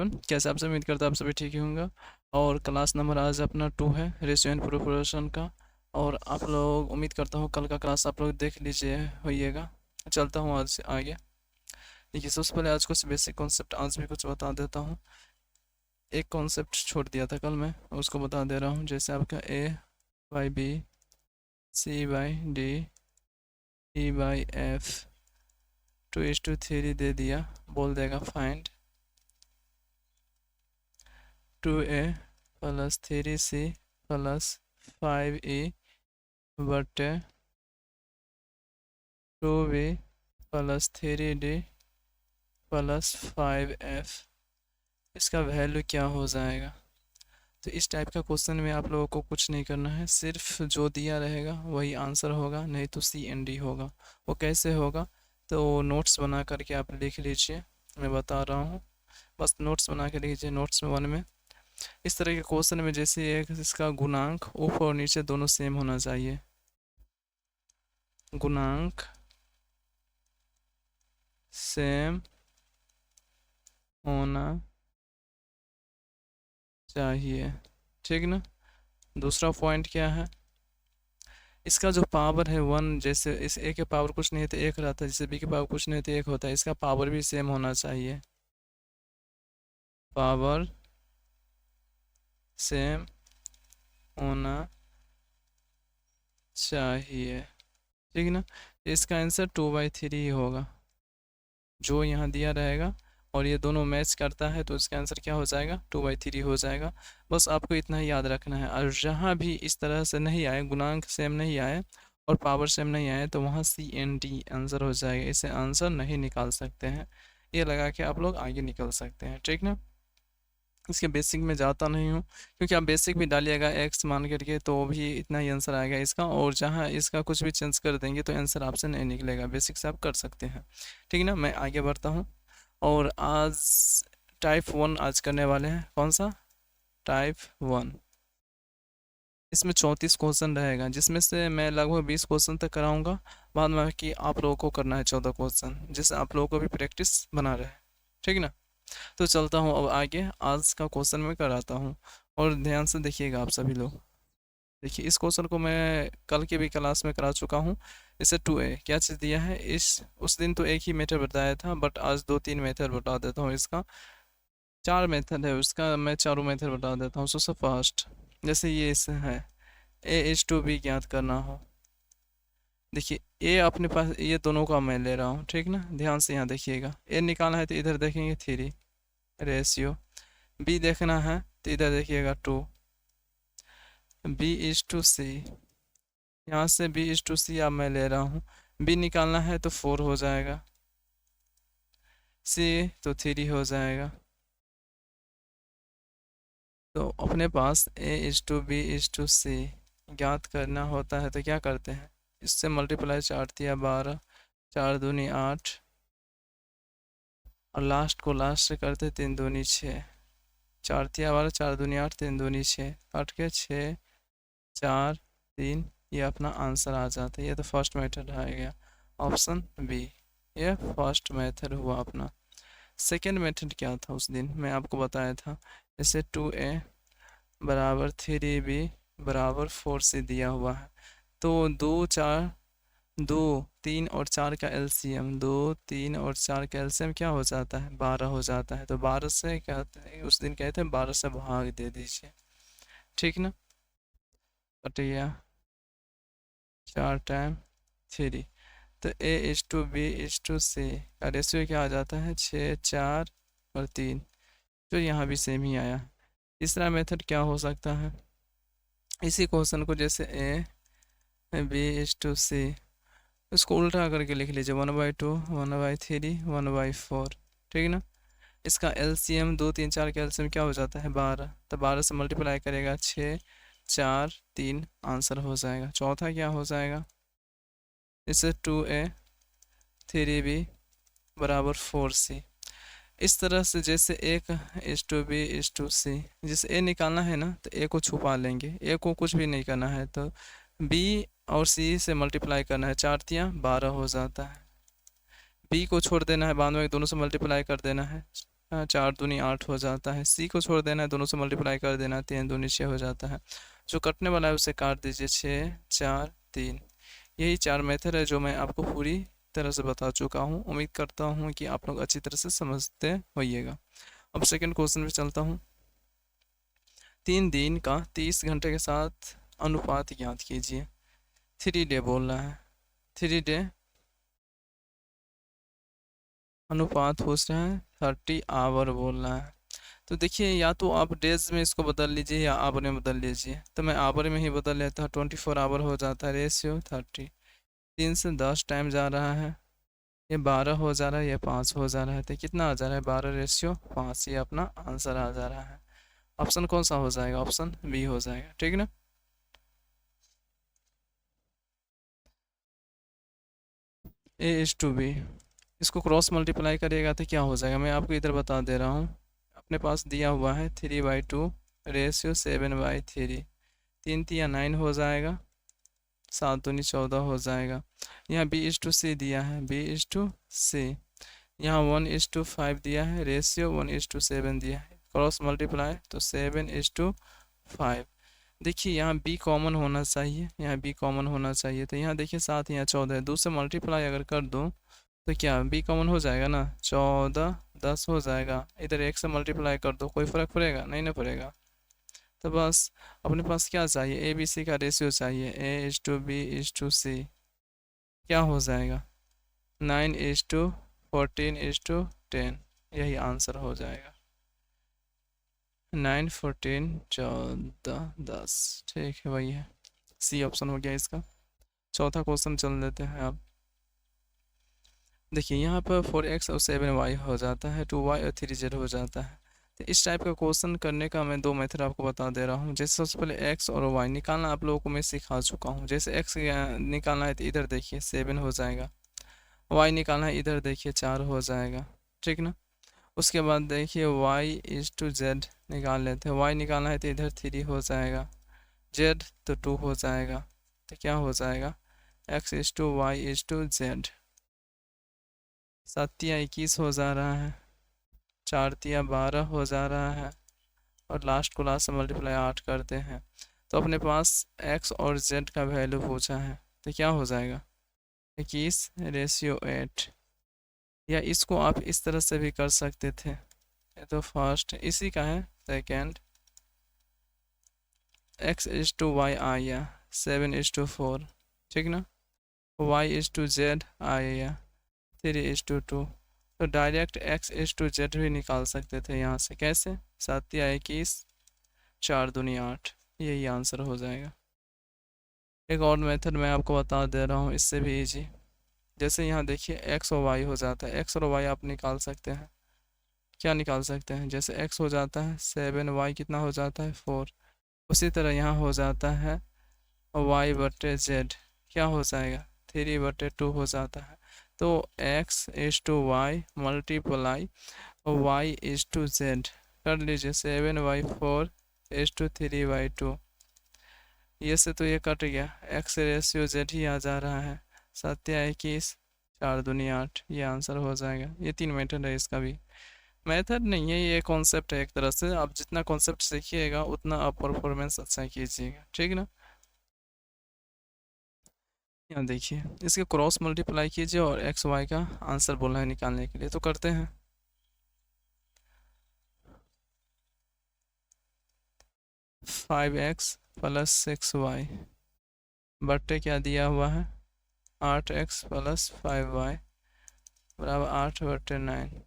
कैसे आप सब, उम्मीद करता आप सभी ठीक ही होंगे। और क्लास नंबर आज अपना 2 है, रेशियो एंड प्रोपोर्शन का। और आप लोग, उम्मीद करता हूँ कल का क्लास आप लोग देख लीजिए होइएगा। चलता हूँ आज से आगे। देखिए, सबसे पहले आज कुछ बेसिक कॉन्सेप्ट आज भी कुछ बता देता हूँ। एक कॉन्सेप्ट छोड़ दिया था कल मैं, उसको बता दे रहा हूँ। जैसे आपका A/B, C/D, E/F 2:3 दे दिया, बोल देगा फाइंड 2A + 3C + 5E बटे 2B + 3D + 5F। इसका वैल्यू क्या हो जाएगा? तो इस टाइप का क्वेश्चन में आप लोगों को कुछ नहीं करना है, सिर्फ जो दिया रहेगा वही आंसर होगा, नहीं तो C&D होगा। वो कैसे होगा? तो नोट्स बना करके आप लिख लीजिए, मैं बता रहा हूँ। बस नोट्स बना के लीजिए। नोट्स में 1 में इस तरह के क्वेश्चन में जैसे एक इसका गुणांक ऊपर और नीचे दोनों सेम होना चाहिए। गुणांक सेम होना चाहिए, ठीक ना। दूसरा पॉइंट क्या है? इसका जो पावर है 1, जैसे इस A के पावर कुछ नहीं है तो 1 रहता है, जैसे B के पावर कुछ नहीं है तो 1 होता है। इसका पावर भी सेम होना चाहिए, पावर सेम होना चाहिए, ठीक ना। इसका आंसर 2/3 होगा, जो यहाँ दिया रहेगा। और ये दोनों मैच करता है तो इसका आंसर क्या हो जाएगा? 2/3 हो जाएगा। बस आपको इतना ही याद रखना है। और जहाँ भी इस तरह से नहीं आए, गुणांक सेम नहीं आए और पावर सेम नहीं आए, तो वहाँ C&D आंसर हो जाएगा। इसे आंसर नहीं निकाल सकते हैं, ये लगा के आप लोग आगे निकल सकते हैं, ठीक ना। इसके बेसिक में जाता नहीं हूँ, क्योंकि आप बेसिक भी डालिएगा x मान करके तो भी इतना ही आंसर आएगा इसका। और जहाँ इसका कुछ भी चेंज कर देंगे तो आंसर आपसे नहीं निकलेगा। बेसिक से आप कर सकते हैं, ठीक ना। मैं आगे बढ़ता हूँ। और आज टाइप 1 आज करने वाले हैं। कौन सा? टाइप 1। इसमें 34 क्वेश्चन रहेगा, जिसमें से मैं लगभग 20 क्वेश्चन तक कराऊंगा। बाद में कि आप लोगों को करना है 14 क्वेश्चन, जिससे आप लोगों को भी प्रैक्टिस बना रहे, ठीक ना। तो चलता हूँ अब आगे। आज का क्वेश्चन मैं कराता हूँ, और ध्यान से देखिएगा आप सभी लोग। देखिए, इस क्वेश्चन को मैं कल के भी क्लास में करा चुका हूँ। इसे 2A क्या चीज़ दिया है? इस उस दिन तो एक ही मेथड बताया था, बट आज 2-3 मेथड बता देता हूँ। इसका 4 मेथड है, उसका मैं चारों मेथड बता देता हूँ। सबसे फर्स्ट, जैसे ये इस है A/B ज्ञात करना हो। देखिए, ए अपने पास, ये दोनों का मैं ले रहा हूँ, ठीक ना। ध्यान से यहाँ देखिएगा। ए निकालना है तो इधर देखेंगे 3 रेशियो। बी देखना है तो इधर देखिएगा 2। B/C, यहाँ से B/C अब मैं ले रहा हूँ। बी निकालना है तो 4 हो जाएगा, C तो 3 हो जाएगा। तो अपने पास A/B/C ज्ञात करना होता है तो क्या करते हैं? इससे मल्टीप्लाई 4 तिया 12, 4 दूनी 8, और लास्ट को लास्ट से करते 3 दूनी 6, 4 तिया 12, 4 दूनी 8, 3 दूनी 6, काट के 6, 4, 3। ये अपना आंसर आ जाता है। ये तो फर्स्ट मेथड आ गया, ऑप्शन बी। ये फर्स्ट मेथड हुआ अपना। सेकेंड मेथड क्या था? उस दिन मैं आपको बताया था, जैसे 2A = 3B = 4C दिया हुआ है। तो 3 और 4 का एलसीएम, 2, 3 और 4 का एलसीएम क्या हो जाता है? 12 हो जाता है। तो 12 से कहते हैं, उस दिन कहते हैं 12 से भाग दे दीजिए, ठीक ना। कटिया 4 टाइम 3। तो A/B/C का रेशियो क्या आ जाता है? 6, 4 और 3। तो यहाँ भी सेम ही आया। तीसरा मेथड क्या हो सकता है? इसी क्वेश्चन को जैसे A/B/C, इसको उल्टा करके लिख लीजिए, 1/2, 1/3, 1/4, ठीक ना। इसका एलसीएम 2, 3, 4 का एलसीएम क्या हो जाता है? 12। तो 12 से मल्टीप्लाई करेगा 6, 4, 3, आंसर हो जाएगा। चौथा क्या हो जाएगा? इससे 2A 3B = 4C। इस तरह से जैसे A/B/C, जैसे ए निकालना है ना तो ए को छुपा लेंगे, ए को कुछ भी नहीं करना है। तो बी और सी से मल्टीप्लाई करना है, 4 तिया 12 हो जाता है। बी को छोड़ देना है, बाद में दोनों से मल्टीप्लाई कर देना है, 4 दूनी 8 हो जाता है, सी को छोड़ देना है, दोनों से मल्टीप्लाई कर देना है, 3 दूनी 6 हो जाता है। जो कटने वाला है उसे काट दीजिए, 6 4 3। यही 4 मेथड है जो मैं आपको पूरी तरह से बता चुका हूँ। उम्मीद करता हूँ कि आप लोग अच्छी तरह से समझते होइएगा। अब सेकंड क्वेश्चन पे चलता हूँ। 3 दिन का 30 घंटे के साथ अनुपात ज्ञात कीजिए। 3 डे बोल रहा है, 3 डे अनुपात पूछ रहा है, 30 आवर बोल रहा है। तो देखिए, या तो आप डेज में इसको बदल लीजिए या आवर में बदल लीजिए। तो मैं आवर में ही बदल लेता हूँ, 24 आवर हो जाता है, रेशियो 30। 3 से 10 टाइम जा रहा है, ये 12 हो जा रहा है, ये 5 हो जा रहा है, तो कितना आ जा रहा है, 12 रेशियो 5। ये अपना आंसर आ जा रहा है। ऑप्शन कौन सा हो जाएगा, ऑप्शन बी हो जाएगा, ठीक है ना। A:B, इसको क्रॉस मल्टीप्लाई करिएगा तो क्या हो जाएगा, मैं आपको इधर बता दे रहा हूँ। अपने पास दिया हुआ है 3/2 रेशियो 7/3। 3 तिया 9 हो जाएगा, 7 दूनी 14 हो जाएगा। यहाँ B:C दिया है, B:C। यहाँ 1:5 दिया है, रेशियो 1:7 दिया है, क्रॉस मल्टीप्लाई तो 7:5। देखिए यहाँ बी कॉमन होना चाहिए, यहाँ बी कॉमन होना चाहिए, तो यहाँ देखिए 7 यहाँ 14 है, 2 से मल्टीप्लाई अगर कर दूँ तो क्या बी कॉमन हो जाएगा ना, 14 10 हो जाएगा। इधर 1 से मल्टीप्लाई कर दो, कोई फ़र्क पड़ेगा नहीं ना पड़ेगा। तो बस अपने पास क्या चाहिए, ए बी सी का रेशियो चाहिए, A:B:C। क्या हो जाएगा, 9:14:10, यही आंसर हो जाएगा। 9 14 14 10, ठीक है, वही है, सी ऑप्शन हो गया इसका। चौथा क्वेश्चन चल लेते हैं आप। देखिए यहाँ पर 4x और 7y हो जाता है, 2y और 3z हो जाता है। तो इस टाइप का क्वेश्चन करने का मैं 2 मेथड आपको बता दे रहा हूँ। जैसे सबसे पहले x और y निकालना आप लोगों को मैं सिखा चुका हूँ। जैसे x निकालना है तो इधर देखिए 7 हो जाएगा, y निकालना है इधर देखिए 4 हो जाएगा, ठीक ना। उसके बाद देखिए y:z निकाल लेते हैं, y निकालना है तो इधर 3 हो जाएगा, z तो 2 हो जाएगा, तो क्या हो जाएगा, x:y:z। 7 तिया 21 हो जा रहा है, 4 तिया 12 हो जा रहा है, और लास्ट को लास्ट से मल्टीप्लाई 8 करते हैं। तो अपने पास x और z का वैल्यू पूछा है, तो क्या हो जाएगा, 21:8। या इसको आप इस तरह से भी कर सकते थे, ये तो फर्स्ट इसी का है, सेकेंड x:y आया 7:4, ठीक ना, y:z आया 3:2। तो डायरेक्ट x:z भी निकाल सकते थे यहाँ से, कैसे, 7 तिया 21 4 दूनी 8, यही आंसर हो जाएगा। एक और मेथड मैं आपको बता दे रहा हूँ, इससे भी इजी। जैसे यहाँ देखिए x और y हो जाता है, x और y आप निकाल सकते हैं, क्या निकाल सकते हैं, जैसे x हो जाता है 7, y कितना हो जाता है 4। उसी तरह यहाँ हो जाता है y/z, क्या हो जाएगा 3/2 हो जाता है। तो x:y मल्टीप्लाई y:z कर लीजिए, 7/4:3/2। ये से तो ये कट गया, x:z ही आ जा रहा है, 7 तिया 21 4 दूनी 8, ये आंसर हो जाएगा। ये 3 मेथड है, इसका भी मेथड नहीं है, ये कॉन्सेप्ट है एक तरह से। आप जितना कॉन्सेप्ट सीखिएगा उतना आप परफॉर्मेंस अच्छा कीजिएगा, ठीक ना। यहाँ देखिए इसके क्रॉस मल्टीप्लाई कीजिए और एक्स वाई का आंसर बोलना है निकालने के लिए, तो करते हैं। 5x + 6y बट्टे क्या दिया हुआ है, 8x + 5y बराबर 8/9।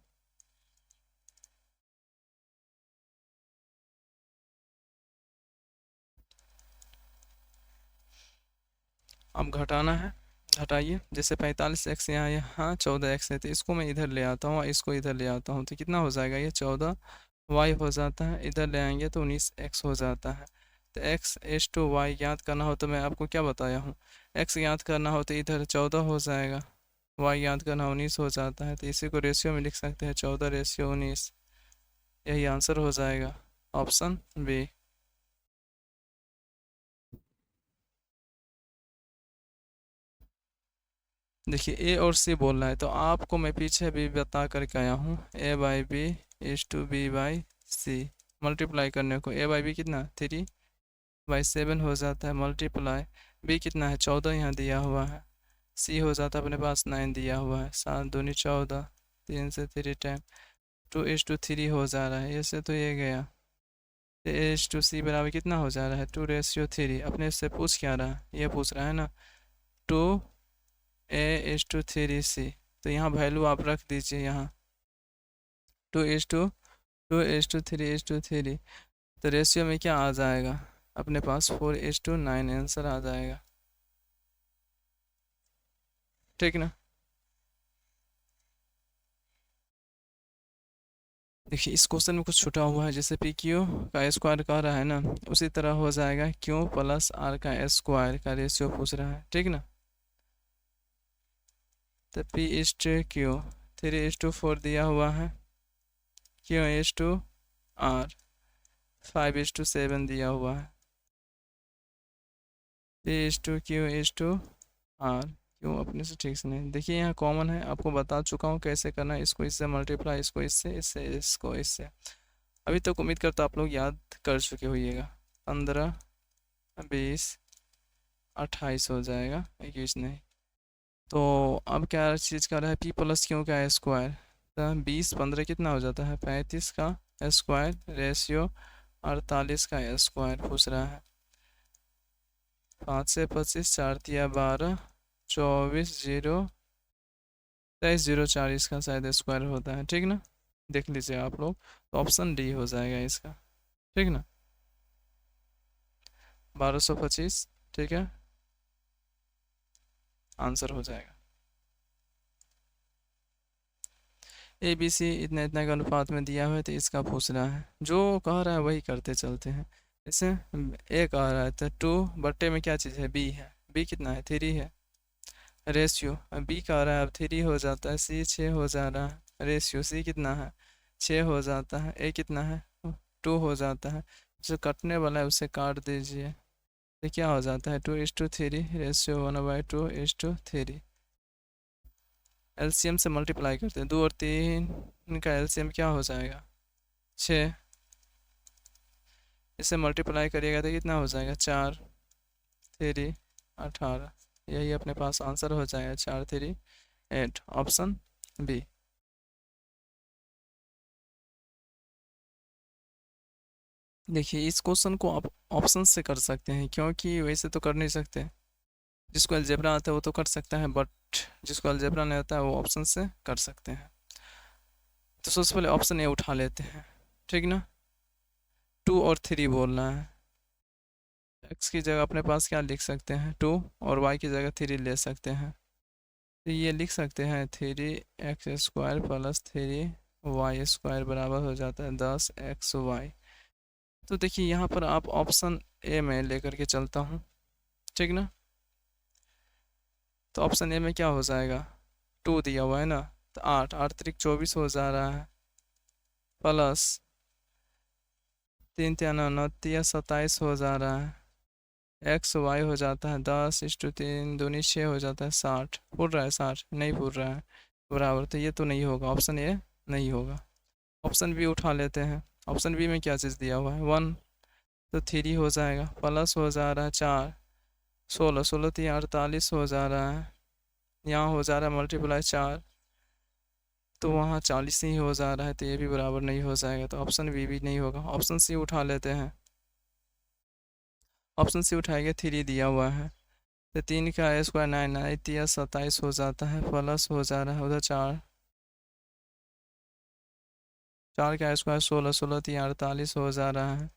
अब घटाना है, घटाइए। जैसे 45x यहाँ यहाँ 14x है, तो इसको मैं इधर ले आता हूँ, इसको इधर ले आता हूँ, तो कितना हो जाएगा, ये 14y हो जाता है। इधर ले आएंगे तो 19x हो जाता है। तो x:y याद करना हो तो मैं आपको क्या बताया हूँ, x याद करना हो तो इधर 14 हो जाएगा, y याद करना 19 हो जाता है। तो इसी को रेशियो में लिख सकते हैं, 14:19, यही आंसर हो जाएगा, ऑप्शन बी। देखिए ए और सी बोल रहा है, तो आपको मैं पीछे भी बता करके आया हूँ, A/B is to B by C. Multiply करने को ए बाई बी कितना 3/7 हो जाता है, मल्टीप्लाई बी कितना है 14 यहाँ दिया हुआ है, सी हो जाता है अपने पास 9 दिया हुआ है, 7 दूनी 14, 3 से 3 टाइम 2:3 हो जा रहा है, इससे तो ये गया। एच टू सी बराबर कितना हो जा रहा है 2:3। अपने से पूछ क्या रहा है, ये पूछ रहा है ना 2a:3c। तो यहाँ वैल्यू आप रख दीजिए, यहाँ 2:3 तो रेशियो में क्या आ जाएगा अपने पास 4:9 आंसर आ जाएगा, ठीक ना। देखिए इस क्वेश्चन में कुछ छूटा हुआ है, जैसे पी क्यू का स्क्वायर कह रहा है ना, उसी तरह हो जाएगा क्यू प्लस आर का स्क्वायर का रेशियो पूछ रहा है, ठीक ना। तो पी इज टू क्यू 3:4 दिया हुआ है, क्यू इज टू आर 5:7 दिया हुआ है, P is to Q is to R. क्यों अपने से ठीक से नहीं, देखिए यहाँ कॉमन है, आपको बता चुका हूँ कैसे करना है, इसको इससे मल्टीप्लाई, इसको इससे, इससे इसको इससे। अभी तक उम्मीद करता आप लोग याद कर चुके होइएगा। 15 20 28 हो जाएगा, 21 नहीं। तो अब क्या चीज़ का रहा है, पी प्लस क्यों का स्क्वायर, तो 20 15 कितना हो जाता है 35 का स्क्वायर, रेशियो 48 का स्क्वायर पूछ रहा है। 5 से 25, 4 तिया 12, 24 0 23 0 4 इसका शायद स्क्वायर होता है, ठीक ना। देख लीजिए आप लोग, तो ऑप्शन डी हो जाएगा इसका, ठीक ना। 1225, ठीक है, आंसर हो जाएगा। ए बी सी इतना इतना के अनुपात में दिया हुआ है, तो इसका पूछ रहा है, जो कह रहा है वही करते चलते हैं। इसे ए कह रहा है तो 2 में क्या चीज़ है, बी है, बी कितना है 3 है, रेशियो बी कह रहा है अब 3 हो जाता है, सी 6 हो जा रहा है, रेशियो सी कितना है 6 हो जाता है, ए कितना है 2 हो जाता है, जो कटने वाला है उसे काट दीजिए, तो क्या हो जाता है 2:3, रेशियो 1/2:3। एलसीएम से मल्टीप्लाई करते हैं, 2 और 3 का एलसीएम क्या हो जाएगा 6, इसे मल्टीप्लाई करिएगा तो कितना हो जाएगा 4 3 18, यही अपने पास आंसर हो जाएगा 4 3 8, ऑप्शन बी। देखिए इस क्वेश्चन को आप ऑप्शन से कर सकते हैं, क्योंकि वैसे तो कर नहीं सकते, जिसको अलजेब्रा आता है वो तो कर सकता है, बट जिसको अलजेब्रा नहीं आता है वो ऑप्शन से कर सकते हैं। तो सबसे पहले ऑप्शन ए उठा लेते हैं, ठीक ना। 2 और 3 बोलना है, एक्स की जगह अपने पास क्या लिख सकते हैं 2, और वाई की जगह 3 ले सकते हैं, तो ये लिख सकते हैं 3x² प्लस 3y² बराबर हो जाता है 10xy। तो देखिए यहाँ पर आप ऑप्शन ए में लेकर के चलता हूँ, ठीक ना। तो ऑप्शन ए में क्या हो जाएगा 2 दिया हुआ है ना, तो 8 8 3 24 हो जा रहा है, प्लस 3 3 9 3 27 हो जा रहा है, एक्स वाई हो जाता है 10:3 दूनी 6 हो जाता है 60, पूर रहा है 60 नहीं पूर रहा है बराबर, तो ये तो नहीं होगा, ऑप्शन ए नहीं होगा। ऑप्शन बी उठा लेते हैं, ऑप्शन बी में क्या चीज़ दिया हुआ है 1, तो 3 हो जाएगा, प्लस हो जा रहा है 4 16 16 3 48 हो जा रहा है, यहाँ हो जा रहा है मल्टीप्लाई 4, तो वहाँ 40 ही हो जा रहा है, तो ये भी बराबर नहीं हो जाएगा, तो ऑप्शन बी भी नहीं होगा। ऑप्शन सी उठा लेते हैं, ऑप्शन सी उठाएंगे 3 दिया हुआ है, तो 3 का स्क्वायर 9 9 3 27 हो जाता है, प्लस हो जा रहा है उधर 4 4 का स्क्वायर 16 16 3 48 हो जा रहा है,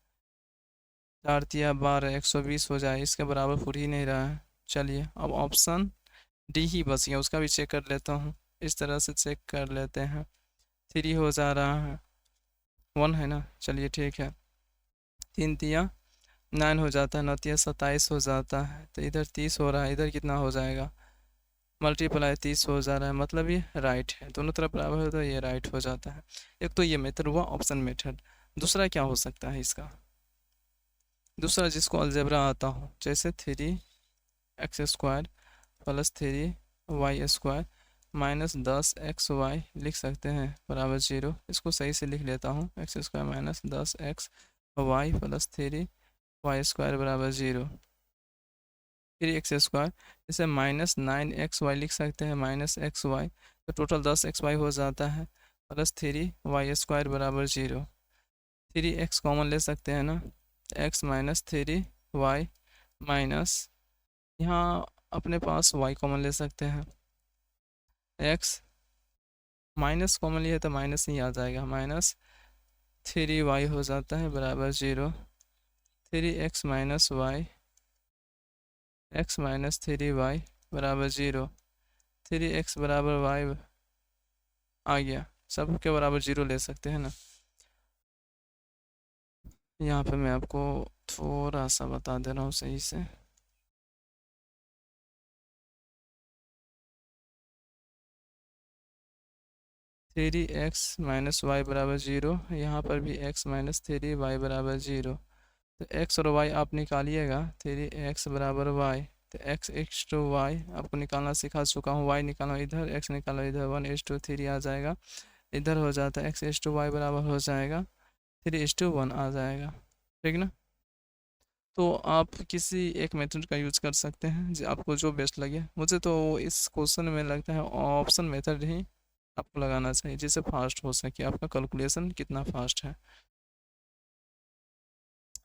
4 3 12 120 हो जाए, इसके बराबर पूरी ही नहीं रहा है। चलिए अब ऑप्शन डी ही बच गया, उसका भी चेक कर लेता हूँ, इस तरह से चेक कर लेते हैं। 3 हो जा रहा है, 1 है ना, चलिए ठीक है, 3 तिया 9 हो जाता है, 9 तिया 27 हो जाता है, तो इधर 30 हो रहा है, इधर कितना हो जाएगा मल्टीप्लाई 30 हो जा रहा है, मतलब ये राइट है, दोनों तरफ बराबर हो तो ये राइट हो जाता है। एक तो ये मेथड हुआ ऑप्शन मेथड। दूसरा क्या हो सकता है इसका, दूसरा जिसको अलजेब्रा आता हो, जैसे 3x² प्लस 3y² -10xy लिख सकते हैं बराबर 0। इसको सही से लिख लेता हूँ, x² -10xy प्लस 3y² बराबर 0। 3x², इसे -9xy लिख सकते हैं, -xy, तो टोटल 10xy हो जाता है, प्लस 3y² बराबर 0। 3x कॉमन ले सकते हैं ना, x माइनस 3y माइनस, यहाँ अपने पास y कॉमन ले सकते हैं, x माइनस कॉमन लिया तो माइनस ही आ जाएगा, -3y हो जाता है बराबर 0। 3x minus Y, x minus 3y बराबर 0। 3x बराबर y आ गया, सब के बराबर 0 ले सकते हैं ना। यहाँ पे मैं आपको थोड़ा सा बता दे रहा हूँ सही से। थ्री एक्स माइनस वाई बराबर 0, यहाँ पर भी x माइनस 3y बराबर 0। तो x और y आप निकालिएगा, 3x बराबर y, तो x/y आपको निकालना सिखा चुका हूँ, y निकालो इधर, x निकालो इधर, 1/3 आ जाएगा, इधर हो जाता है x/y बराबर हो जाएगा 3/1 आ जाएगा, ठीक ना। तो आप किसी एक मेथड का यूज़ कर सकते हैं जो आपको जो बेस्ट लगे। मुझे तो इस क्वेश्चन में लगता है ऑप्शन मेथड ही आपको लगाना चाहिए, जिससे फास्ट हो सके आपका कैलकुलेशन कितना फास्ट है।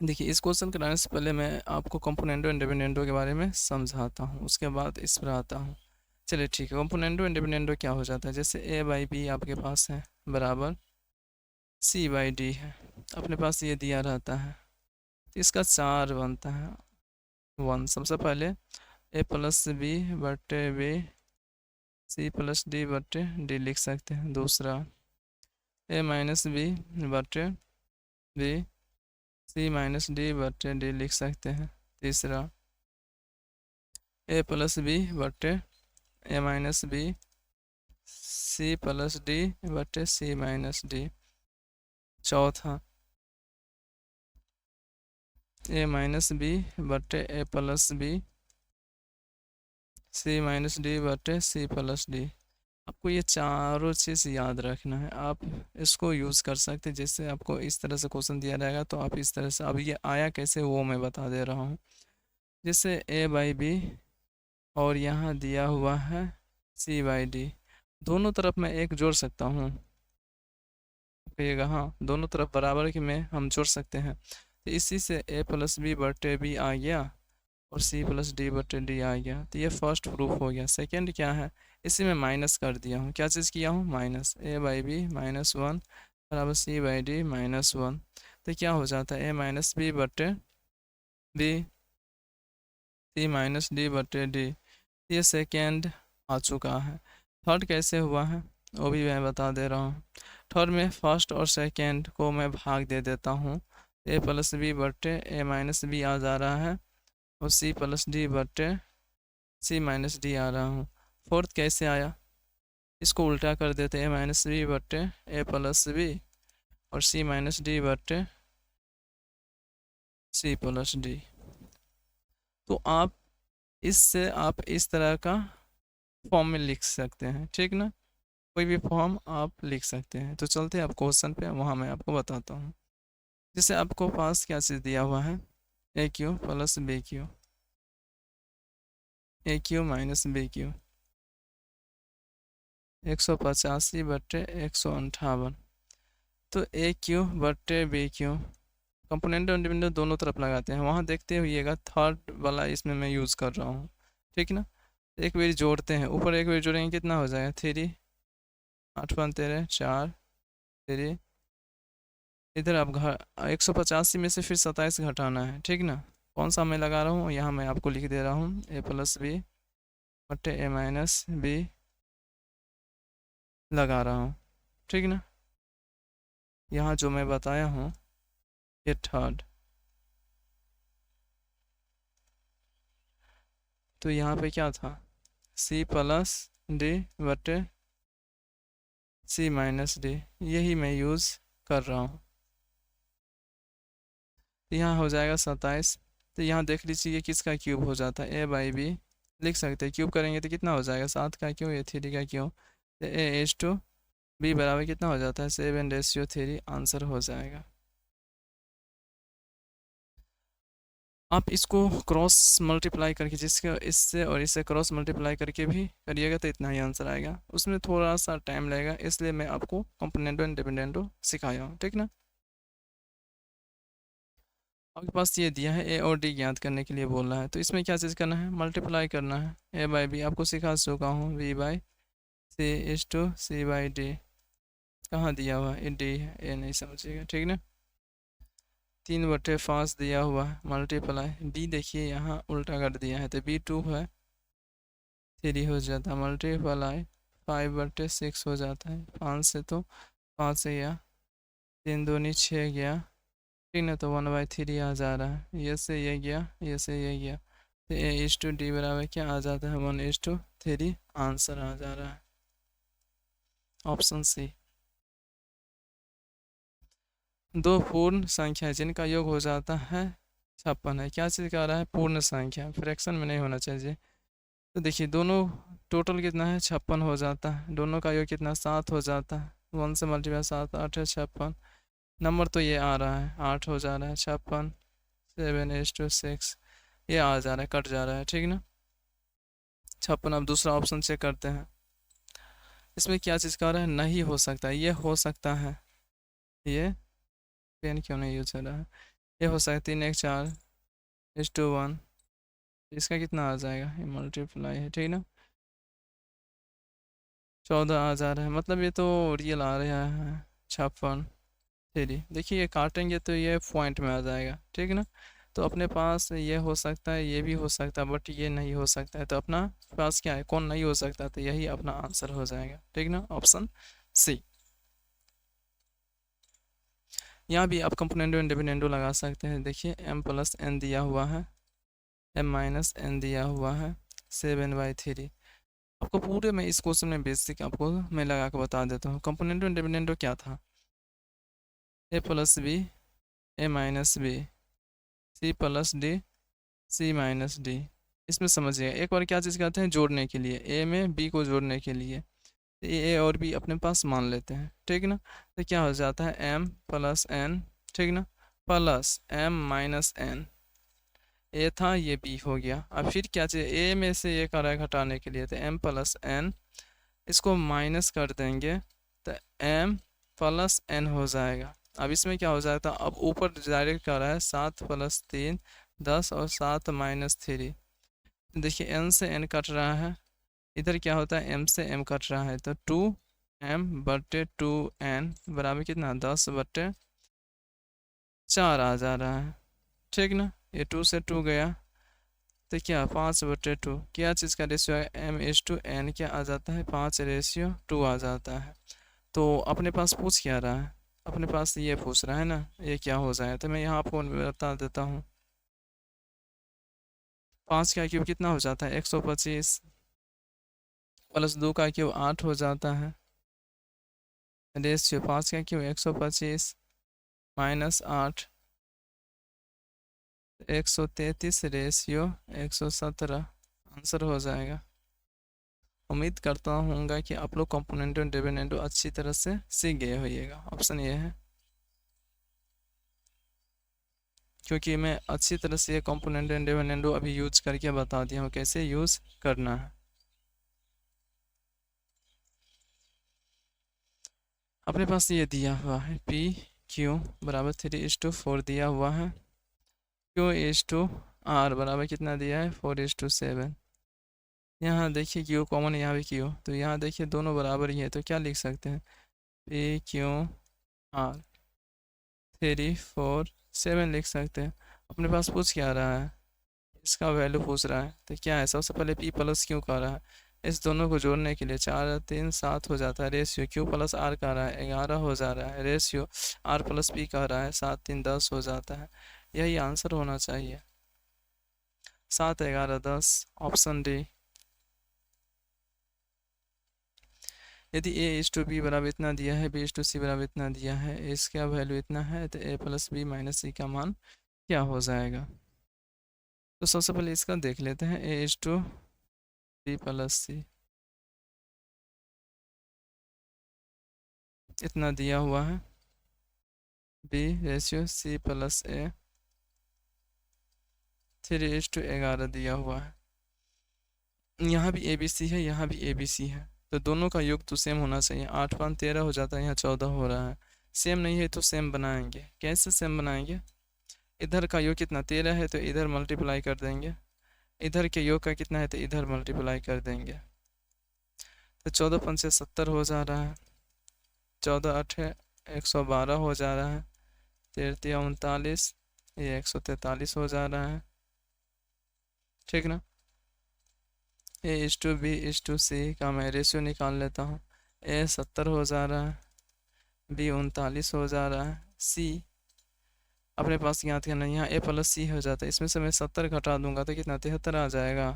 देखिए, इस क्वेश्चन के लाने से पहले मैं आपको कंपोनेंटो एंड डिपेंडेंटो के बारे में समझाता हूँ, उसके बाद इस पर आता हूँ। चलिए ठीक है, कंपोनेंटो एंड डिपेंडेंटो क्या हो जाता है, जैसे a/b आपके पास है बराबर c/d है, अपने पास ये दिया रहता है, तो इसका 4 बनता है 1। सबसे पहले a प्लस बी बटे बी, c प्लस डी बटे डी लिख सकते हैं। दूसरा a माइनस बी बटे बी, c माइनस डी बटे डी लिख सकते हैं। तीसरा a प्लस बी बटे a minus B, c plus D बटे c माइनस डी। चौथा a माइनस बी बटे a plus B, c minus D बटे c प्लस डी। आपको ये चारों चीज़ याद रखना है, आप इसको यूज़ कर सकते हैं। जैसे आपको इस तरह से क्वेश्चन दिया रहेगा तो आप इस तरह से, अब ये आया कैसे वो मैं बता दे रहा हूँ। जैसे a/b और यहाँ दिया हुआ है c/d, दोनों तरफ मैं एक जोड़ सकता हूँ, कहिएगा हाँ, दोनों तरफ बराबर की में हम जोड़ सकते हैं, तो इसी से a प्लस बी बटे बी आ गया और c प्लस डी बटे डी आ गया, तो ये फर्स्ट प्रूफ हो गया। सेकंड क्या है, इसी में माइनस कर दिया हूँ, क्या चीज़ किया हूँ, माइनस, a/b -1 बराबर c/d -1, तो क्या हो जाता है a माइनस बी बटे बी, c माइनस डी बटे डी। ये सेकेंड आ चुका है। थर्ड कैसे हुआ है वो भी मैं बता दे रहा हूँ। थर्ड में फर्स्ट और सेकेंड को मैं भाग दे देता हूँ, a प्लस बी बटे a माइनस बी आ जा रहा है और c प्लस डी बटे c माइनस डी आ रहा हूँ। फोर्थ कैसे आया, इसको उल्टा कर देते a माइनस बी बटे a प्लस बी और c माइनस डी बटे c प्लस डी। तो आप इससे आप इस तरह का फॉर्म में लिख सकते हैं, ठीक ना, कोई भी फॉर्म आप लिख सकते हैं। तो चलते हैं आप क्वेश्चन पे, वहाँ मैं आपको बताता हूँ। जैसे आपको पास क्या चीज़ दिया हुआ है, a³ plus b³, a³ minus b³, 185 बटे 158, तो a³ बटे b³ कंपोनेंट और इंडिपेंडेंट दोनों तरफ लगाते हैं। वहाँ देखते हुइएगा थर्ड वाला इसमें मैं यूज़ कर रहा हूँ, ठीक ना। एक बार जोड़ते हैं, ऊपर एक बार जोड़ेंगे कितना हो जाएगा 3, 8 5 13 4 3, इधर आप 185 में से फिर 27 घटाना है, ठीक ना। कौन सा मैं लगा रहा हूँ, यहाँ मैं आपको लिख दे रहा हूँ a प्लस बी बटे a माइनस बी लगा रहा हूँ, ठीक ना। यहाँ जो मैं बताया हूँ ये थर्ड, तो यहाँ पे क्या था, c प्लस डी बटे c माइनस डी, यही मैं यूज़ कर रहा हूँ। तो यहाँ हो जाएगा 27, तो यहाँ देख लीजिए ये किसका क्यूब हो जाता है, a/b लिख सकते हैं, क्यूब करेंगे तो कितना हो जाएगा, 7 का क्यों, ये 3 का क्यों, तो A/B बराबर कितना हो जाता है, 7/3 आंसर हो जाएगा। आप इसको क्रॉस मल्टीप्लाई करके, जिसके इससे और इससे क्रॉस मल्टीप्लाई करके भी करिएगा तो इतना ही आंसर आएगा, उसमें थोड़ा सा टाइम लगेगा, इसलिए मैं आपको कंपोनेंटो एंड डिपेंडेंटो सिखाया हूँ, ठीक ना। आपके पास ये दिया है A और D ज्ञात करने के लिए बोल रहा है, तो इसमें क्या चीज़ करना है, मल्टीप्लाई करना है। A/B आपको सिखा चुका हूँ, B/C/C/D। कहाँ दिया हुआ है, D है, A नहीं समझिएगा, ठीक ना। 3/5 दिया हुआ है, मल्टीप्लाई B देखिए यहाँ उल्टा कर दिया है, तो B 2 है, 3 हो जाता है, मल्टीप्लाई 5/6 हो जाता है, 5 से तो 5 से गया, 3 दूनी 6 गया, ठीक ना, तो 1/3 आ जा रहा है, ये से ये गया, ये से ये गया, तो A/D बराबर क्या आ जाता है, 1/3 आंसर आ जा रहा है, ऑप्शन सी। दो पूर्ण संख्या जिनका योग हो जाता है 56 है, क्या चीज़ कह रहा है, पूर्ण संख्या, फ्रैक्शन में नहीं होना चाहिए। तो देखिए दोनों टोटल कितना है, 56 हो जाता है, दोनों का योग कितना, 7 हो जाता है, 1 से मल्टीप्लाई 7 8 है 56, नंबर तो ये आ रहा है 8 हो जा रहा है, 56 7/6 ये आ जा रहा है, कट जा रहा है, ठीक ना। 56, अब दूसरा ऑप्शन चेक करते हैं, इसमें क्या चीज़ का रहा है, नहीं हो सकता, ये हो सकता है, ये पेन क्यों नहीं यूज हो रहा है, ये हो सकता है, 3 1 इसका कितना आ जाएगा, ये मल्टीप्लाई है, ठीक ना, 14 आ जा रहा है, मतलब ये तो रियल आ रहा है, 56 3। देखिए ये काटेंगे तो ये पॉइंट में आ जाएगा, ठीक ना। तो अपने पास ये हो सकता है, ये भी हो सकता है, बट ये नहीं हो सकता है, तो अपना पास क्या है, कौन नहीं हो सकता, तो यही अपना आंसर हो जाएगा, ठीक ना, ऑप्शन सी। यहाँ भी आप कंपोनेंडो एंड डिविडेंडो लगा सकते हैं, देखिए m+n दिया हुआ है, m-n दिया हुआ है, 7/3। आपको पूरे में इस क्वेश्चन में बेसिक आपको मैं लगा के बता देता हूँ, कंपोनेंडो एंड डिविडेंडो क्या था, A+B A-B C+D C-D। इसमें समझिएगा एक बार क्या चीज़ कहते हैं, जोड़ने के लिए, ए में बी को जोड़ने के लिए, तो ए और बी अपने पास मान लेते हैं, ठीक ना, तो क्या हो जाता है, m+n, ठीक ना, प्लस m-n, ए था ये बी हो गया, अब फिर क्या चाहिए, ए में से ये कर रहा है घटाने के लिए, तो m+n, इसको माइनस कर देंगे तो m+n हो जाएगा। अब इसमें क्या हो जाता है, अब ऊपर डायरेक्ट कर रहा है, 7 + 3 10 और 7 - 3, देखिए n से n कट रहा है, इधर क्या होता है, m से m कट रहा है, तो 2m/2n बराबर कितना, 10/4 आ जा रहा है, ठीक ना, ये 2 से 2 गया, तो क्या 5/2, क्या चीज़ का रेशियो है, m/n क्या आ जाता है, 5/2 आ जाता है। तो अपने पास पूछ क्या रहा है, अपने पास ये पूछ रहा है ना, ये क्या हो जाए, तो मैं यहाँ आपको बता देता हूँ, 5 का क्यूब कितना हो जाता है, 125, प्लस 2 का क्यूब 8 हो जाता है, रेशियो 5 का क्यूब 125 -8 133 रेशियो 117 आंसर हो जाएगा। उम्मीद करता हूँगा कि आप लोग कंपोनेंटो एंड डिविडेंडो अच्छी तरह से सीख गए होइएगा, ऑप्शन ये है, क्योंकि मैं अच्छी तरह से ये कंपोनेंटो एंड डिविडेंडो अभी यूज करके बता दिया हूँ कैसे यूज़ करना है। अपने पास ये दिया हुआ है PQ बराबर 3:4 दिया हुआ है, Q/R बराबर कितना दिया है, 4:7। यहाँ देखिए Q कॉमन, यहाँ भी Q, तो यहाँ देखिए दोनों बराबर ही है, तो क्या लिख सकते हैं, PQR 3 4 7 लिख सकते हैं। अपने पास पूछ क्या रहा है, इसका वैल्यू पूछ रहा है, तो क्या है, सबसे पहले P+Q का रहा है, इस दोनों को जोड़ने के लिए 4 3 7 हो जाता है, रेशियो Q+R का रहा है 11 हो जा रहा है, रेशियो R+P का रहा है 7 3 10 हो जाता है, यही आंसर होना चाहिए, 7 11 10, ऑप्शन डी। यदि A/B बराबर इतना दिया है, B/C बराबर इतना दिया है, इसका वैल्यू इतना है, तो A+B - C का मान क्या हो जाएगा। तो सबसे पहले इसका देख लेते हैं, A/B बी प्लस सी, इतना दिया हुआ है। बी रेशियो सी प्लस ए 3:11 दिया हुआ है। यहाँ भी ए बी सी है, यहाँ भी ए बी सी है, तो दोनों का योग तो सेम होना चाहिए। 8 5 13 हो जाता है, यहाँ 14 हो रहा है। सेम नहीं है तो सेम बनाएंगे। कैसे सेम बनाएंगे? इधर का योग कितना 13 है तो इधर मल्टीप्लाई कर देंगे, इधर के योग का कितना है तो इधर मल्टीप्लाई कर देंगे। तो 14 5 70 हो जा रहा है, 14 8 112 हो जा रहा है, 13 39, ये 143 हो जा रहा है। ठीक ना? A is to B is to C का मैं रेशियो निकाल लेता हूँ। ए 70 हो जा रहा है, बी 39 हो जा रहा है, सी अपने पास यहाँ था नहीं, यहाँ ए प्लस सी हो जाता है, इसमें से मैं 70 घटा दूंगा तो कितना 73 आ जाएगा।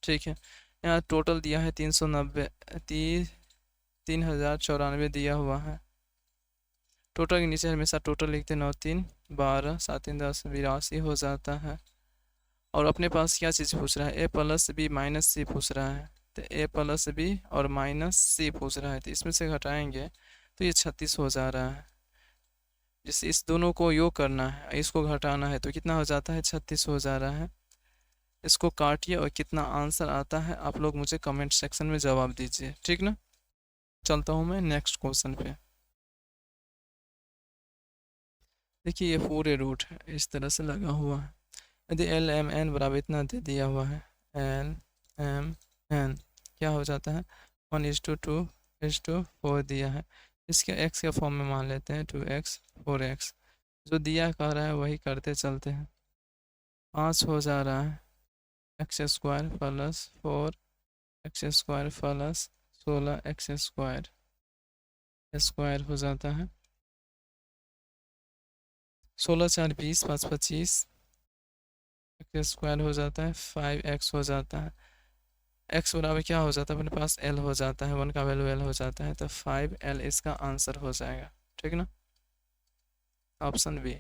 ठीक है, यहाँ टोटल दिया है 390, 3094 दिया हुआ है। टोटल के नीचे हमेशा टोटल लिखते 9 3 12 7 3 10 82 हो जाता है। और अपने पास क्या चीज़ पूछ रहा है? ए प्लस बी माइनस सी पूछ रहा है, तो ए प्लस बी और माइनस सी पूछ रहा है, तो इसमें से घटाएंगे तो ये 36 हो जा रहा है। जैसे इस दोनों को योग करना है, इसको घटाना है, तो कितना हो जाता है? 36 हो जा रहा है। इसको काटिए और कितना आंसर आता है आप लोग मुझे कमेंट सेक्शन में जवाब दीजिए। ठीक ना? चलता हूँ मैं नेक्स्ट क्वेश्चन पे। देखिए ये पूरे रूट है, इस तरह से लगा हुआ है। यदि एल एम एन बराबर इतना दे दिया हुआ है, एल एम एन क्या हो जाता है? 1:2:4 दिया है। इसके एक्स के फॉर्म में मान लेते हैं 2x 4x, जो दिया कह रहा है वही करते चलते हैं। 5 हो जा रहा है, x² plus 4x² plus 16x² square हो जाता है। 16 4 20 5 25 x² हो जाता है, 5x हो जाता है। x बराबर क्या हो जाता है अपने पास? l हो जाता है, 1 का वैल्यू l हो जाता है, तो 5l इसका आंसर हो जाएगा। ठीक ना? Option B.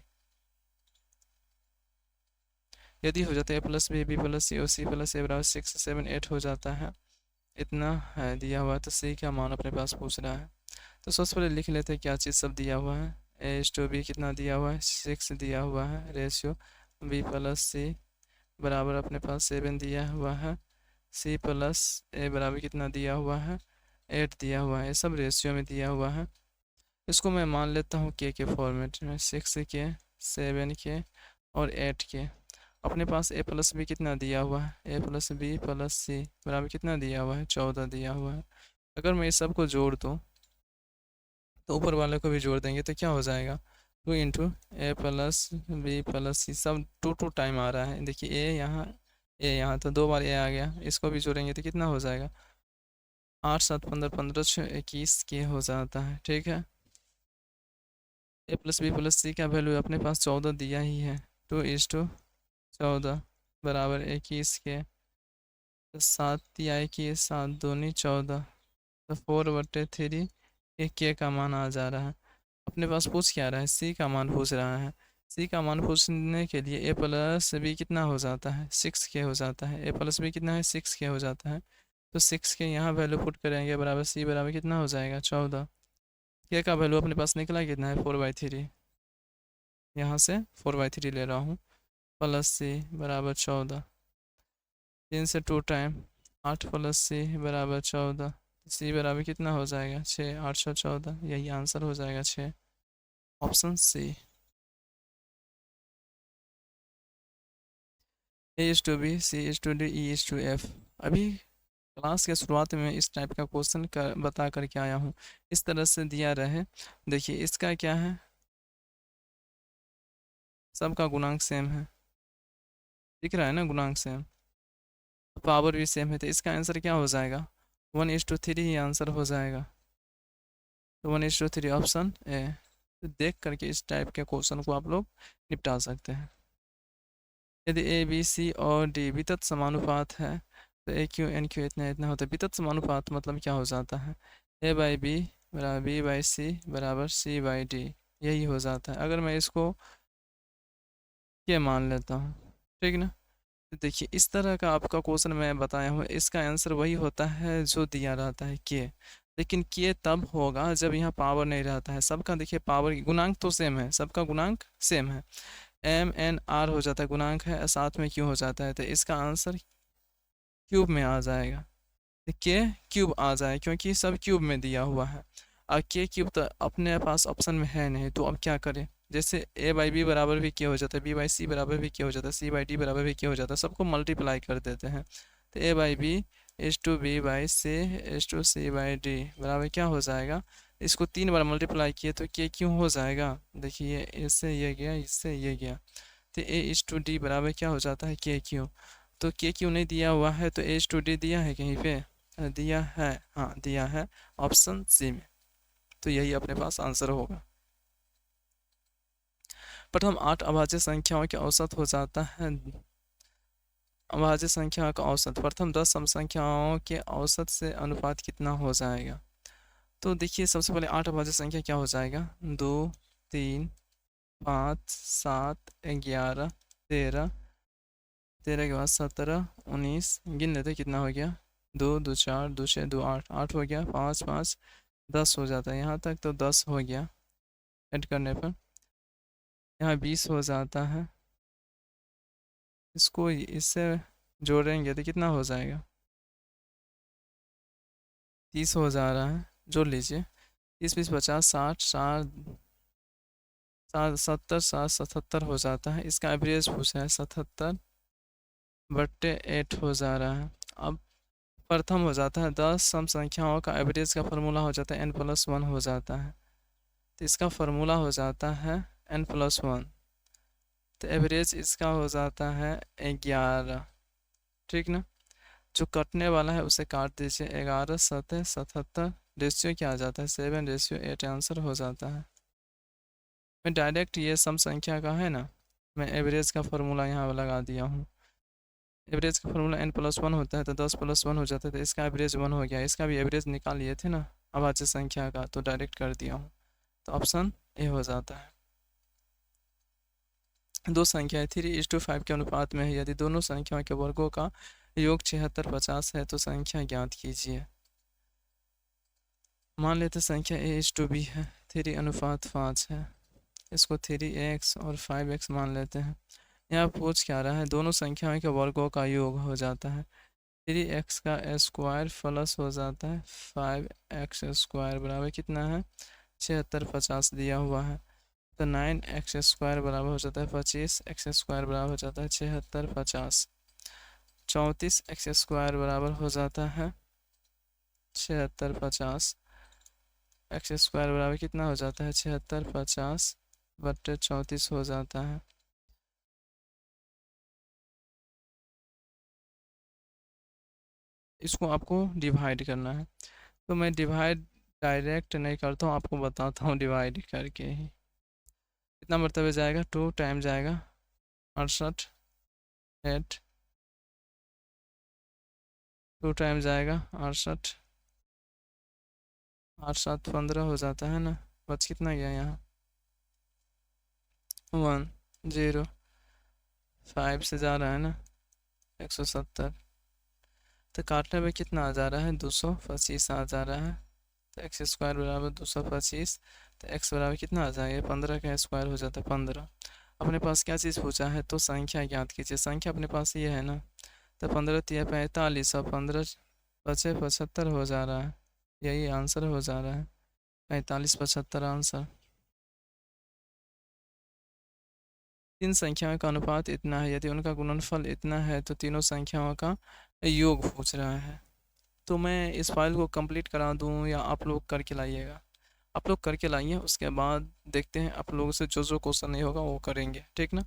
यदि हो जाता है a plus B plus C और सी प्लस ए बराबर 6 7 8 हो जाता है, इतना है दिया हुआ है, तो सी का मान अपने पास पूछ रहा है। तो सबसे पहले लिख लेते हैं क्या चीज़ सब दिया हुआ है। ए इज टू बी कितना दिया हुआ है? 6 दिया हुआ है। रेशियो बी प्लस सी बराबर अपने पास 7 दिया हुआ है। सी प्लस ए बराबर कितना दिया हुआ है? 8 दिया हुआ है। ये सब रेशियो में दिया हुआ है। इसको मैं मान लेता हूँ के फॉर्मेट में, 6 के 7 के और 8 के। अपने पास ए प्लस बी कितना दिया हुआ है? ए प्लस बी प्लस सी बराबर कितना दिया हुआ है? 14 दिया हुआ है। अगर मैं इस सब को जोड़ दूँ तो ऊपर वाले को भी जोड़ देंगे तो क्या हो जाएगा? 2 × ए प्लस बी प्लस सी, सब 2 टाइम आ रहा है। देखिए ए यहाँ तो 2 बार ए आ गया, इसको भी जोड़ेंगे तो कितना हो जाएगा? 8 7 15 15 6 21 के हो जाता है। ठीक है, ए प्लस बी प्लस सी का वैल्यू अपने पास 14 दिया ही है। 2:14 बराबर 21 के, तो 7 तिया 21 7 दूनी 14, तो 4/3 एक के का मान आ जा रहा है। अपने पास पूछ क्या रहा है? सी का मान पूछ रहा है। सी का मान पूछने के लिए ए प्लस बी कितना हो जाता है? 6 के हो जाता है। ए प्लस बी कितना है? 6 के हो जाता है, तो 6 के यहाँ वैल्यू पुट करेंगे बराबर सी बराबर कितना हो जाएगा? 14। के का वैल्यू अपने पास निकला कितना है? 4/3। यहाँ से 4/3 ले रहा हूँ, प्लस सी बराबर 14, 3 से 2 टाइम 8 प्लस सी बराबर 14, सी बराबर कितना हो जाएगा? 6 8 14, यही आंसर हो जाएगा 6, option C. A is to B C is to D E is to F. अभी क्लास के शुरुआत में इस टाइप का क्वेश्चन बता करके आया हूँ, इस तरह से दिया रहे। देखिए इसका क्या है? सबका गुणांक सेम है, दिख रहा है ना? गुणांक सेम, पावर भी सेम है, तो इसका आंसर क्या हो जाएगा? 1:3 ही आंसर हो जाएगा। तो 1:3 ऑप्शन ए। तो देख करके इस टाइप के क्वेश्चन को आप लोग निपटा सकते हैं। यदि ए बी सी और डी वितत समानुपात है तो ए क्यू एन क्यू इतना इतना होता है। वितत समानुपात मतलब क्या हो जाता है? ए बाई बी बराबर बी बाई सी बराबर सी बाई डी, यही हो जाता है। अगर मैं इसको ये मान लेता हूँ, ठीक ना, तो देखिए इस तरह का आपका क्वेश्चन मैं बताया हूँ, इसका आंसर वही होता है जो दिया रहता है के। लेकिन के तब होगा जब यहाँ पावर नहीं रहता है। सबका देखिए पावर गुणांक तो सेम है, सबका गुणांक सेम है। एम एन आर हो जाता है गुणांक है, साथ में क्यू हो जाता है, तो इसका आंसर क्यूब में आ जाएगा। के क्यूब आ जाए क्योंकि सब क्यूब में दिया हुआ है। अब के क्यूब तो अपने पास ऑप्शन में है नहीं, तो अब क्या करें। जैसे ए बाई बी बराबर भी के हो जाता है, बी बाई सी बराबर भी के हो जाता है, सी बाई डी बराबर भी के हो जाता है, सबको मल्टीप्लाई कर देते हैं। तो A by B H to B by C H to C by D बराबर क्या हो जाएगा। इसको 3 बार मल्टीप्लाई किए तो के क्यों हो जाएगा। देखिए इससे ये गया, इससे ये गया, तो ए एच टू डी बराबर क्या हो जाता है के क्यू। तो के क्यू नहीं दिया हुआ है, तो एच टू डी दिया है कहीं पे, दिया है, हाँ दिया है ऑप्शन सी में। तो यही अपने पास आंसर होगा। प्रथम 8 अभाज्य संख्याओं के औसत हो जाता है। अभाज्य संख्या का औसत प्रथम 10 सम संख्याओं के औसत से अनुपात कितना हो जाएगा। तो देखिए सबसे पहले 8 अभाज्य संख्या क्या हो जाएगा, 2 3 5 7 11 13, 13 के बाद 17 19, गिन लेते कितना हो गया, 2 2 4 2 6 2 8, 8 हो गया, 5 5 10 हो जाता है, यहाँ तक तो 10 हो गया। ऐड करने पर यहाँ 20 हो जाता है। इसको इससे जोड़ेंगे तो कितना हो जाएगा, 30 हो जा रहा है, जोड़ लीजिए। 30 20 50 60 60 70 60 77 हो जाता है। इसका एवरेज पूछा है, 77/8 हो जा रहा है। अब प्रथम हो जाता है, 10 सम संख्याओं का एवरेज का फार्मूला हो जाता है n+1 हो जाता है। तो इसका फार्मूला हो जाता है n+1, तो एवरेज इसका हो जाता है 11, ठीक ना। जो कटने वाला है उसे काट दीजिए, 11 7 77, रेशियो क्या आ जाता है 7:8 आंसर हो जाता है। मैं डायरेक्ट ये सम संख्या का है ना, मैं एवरेज का फार्मूला यहाँ लगा दिया हूँ। एवरेज का फार्मूला n+1 होता है, तो 10 + 1 हो जाता है, तो इसका एवरेज 1 हो गया। इसका भी एवरेज निकाल लिए थे ना अभाज्य संख्या का, तो डायरेक्ट कर दिया हूँ, तो ऑप्शन ए हो जाता है। दो संख्याएं 3:5 के अनुपात में है, यदि दोनों संख्याओं के वर्गों का योग 76 50 है तो संख्या ज्ञात कीजिए। मान लेते संख्या a:b है, 3:5 है, इसको 3x और 5x मान लेते हैं। यहाँ पूछ क्या रहा है, दोनों संख्याओं के वर्गों का योग हो जाता है। 3x का स्क्वायर प्लस हो जाता है 5x स्क्वायर बराबर कितना है 76 50 दिया हुआ है, तो 9x स्क्वायर बराबर हो जाता है 25, x स्क्वायर बराबर हो जाता है 76 50, 34x स्क्वायर बराबर हो जाता है 76 50, x स्क्वायर बराबर कितना हो जाता है 76 50/34 हो जाता है। इसको आपको डिवाइड करना है, तो मैं डिवाइड डायरेक्ट नहीं करता हूँ, आपको बताता हूँ डिवाइड करके ही। कितना मरतबे जाएगा, 2 टाइम जाएगा 68 8, 2 टाइम जाएगा 68, 8 7 15 हो जाता है ना, बच कितना गया यहाँ 1 0, 5 से जा रहा है ना 170, तो काटने में कितना आ जा रहा है 225 आ जा रहा है, तो एक्स स्क्वायर बराबर 225, तो एक्स बराबर कितना आ जाएगा 15 का स्क्वायर हो जाता है 15। अपने पास क्या चीज़ पूछा है, तो संख्या ज्ञात कीजिए। संख्या अपने पास ये है ना, तो 15 3 45 और 15 बचे 75 हो जा रहा है, यही आंसर हो जा रहा है 45 75 आंसर। तीन संख्याओं का अनुपात इतना है, यदि उनका गुणनफल इतना है तो तीनों संख्याओं का योग पूछ रहा है। तो मैं इस फाइल को कंप्लीट करा दूं या आप लोग करके लाइएगा। आप लोग करके लाइए, उसके बाद देखते हैं आप लोगों से जो जो क्वेश्चन नहीं होगा वो करेंगे, ठीक ना।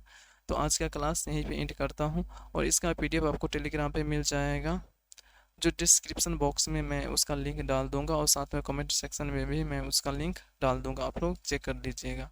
तो आज का क्लास यहीं पे एंड करता हूँ, और इसका पीडीएफ आपको टेलीग्राम पे मिल जाएगा, जो डिस्क्रिप्शन बॉक्स में मैं उसका लिंक डाल दूंगा, और साथ में कमेंट सेक्शन में भी मैं उसका लिंक डाल दूंगा, आप लोग चेक कर लीजिएगा।